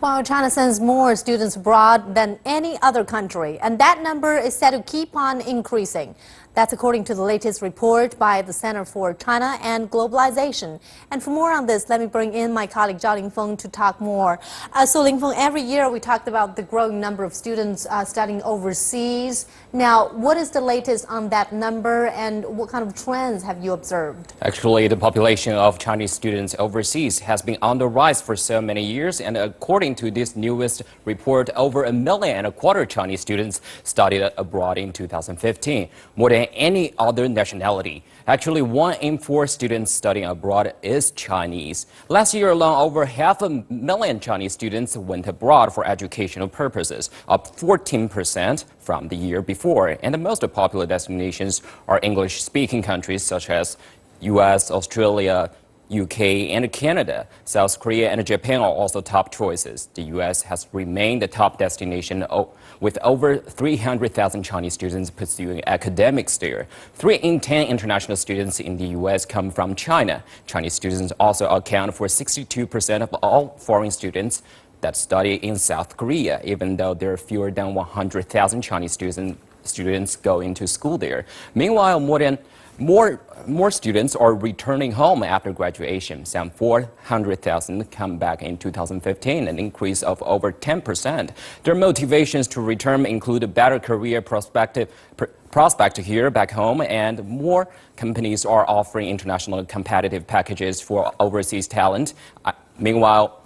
While China sends more students abroad than any other country, and that number is set to keep on increasing. That's according to the latest report by the Center for China and Globalization. And for more on this, let me bring in my colleague Zhao Lingfeng to talk more. So Lingfeng, every year we talked about the growing number of students studying overseas. Now, what is the latest on that number and what kind of trends have you observed? Actually, the population of Chinese students overseas has been on the rise for so many years, and according to this newest report, over 1.25 million Chinese students studied abroad in 2015, more than any other nationality. Actually, 1 in 4 students studying abroad is Chinese. Last year alone, over 500,000 Chinese students went abroad for educational purposes, up 14% from the year before. And the most popular destinations are English-speaking countries such as US, Australia, UK and Canada. South Korea and Japan are also top choices. The US has remained the top destination with over 300,000 Chinese students pursuing academics there. 3 in 10 international students in the US come from China. Chinese students also account for 62% of all foreign students that study in South Korea, even though there are fewer than 100,000 Chinese students going to school there. Meanwhile, more students are returning home after graduation. Some 400,000 come back in 2015, an increase of over 10%. Their motivations to return include a better career prospect here back home, and more companies are offering international competitive packages for overseas talent. Meanwhile,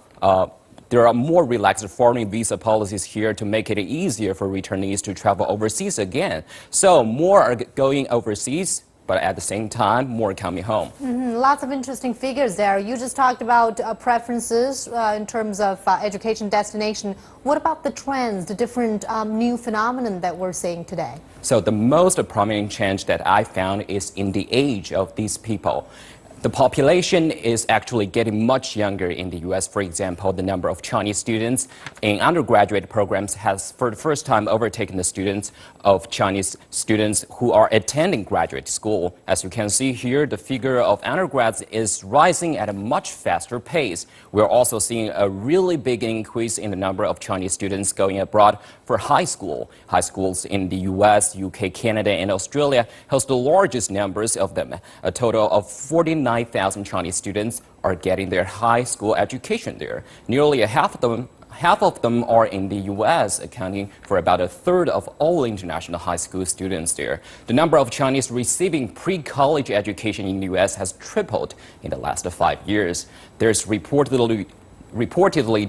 there are more relaxed foreign visa policies here to make it easier for returnees to travel overseas again. So more are going overseas, but at the same time, more coming home. Lots of interesting figures there. You just talked about preferences in terms of education destination. What about the trends, the different new phenomenon that we're seeing today? So the most prominent change that I found is in the age of these people. The population is actually getting much younger in the U.S. For example, the number of Chinese students in undergraduate programs has for the first time overtaken the students of Chinese students who are attending graduate school. As you can see here, the figure of undergrads is rising at a much faster pace. We're also seeing a really big increase in the number of Chinese students going abroad for high school. High schools in the U.S., UK, Canada, and Australia host the largest numbers of them. A total of 49,000 Chinese students are getting their high school education there. Nearly half of them are in the U.S., accounting for about a third of all international high school students there. The number of Chinese receiving pre-college education in the U.S. has tripled in the last 5 years. There's reportedly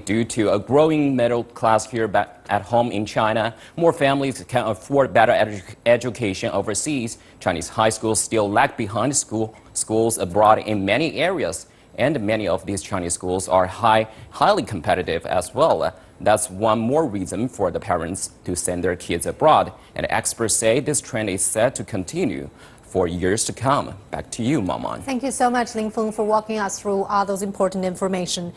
due to a growing middle class here at home in China, more families can afford better education overseas. Chinese high schools still lag behind schools abroad in many areas, and many of these Chinese schools are highly competitive as well. That's one more reason for the parents to send their kids abroad. And experts say this trend is set to continue for years to come. Back to you, Maman. Thank you so much, Lingfeng, for walking us through all those important information.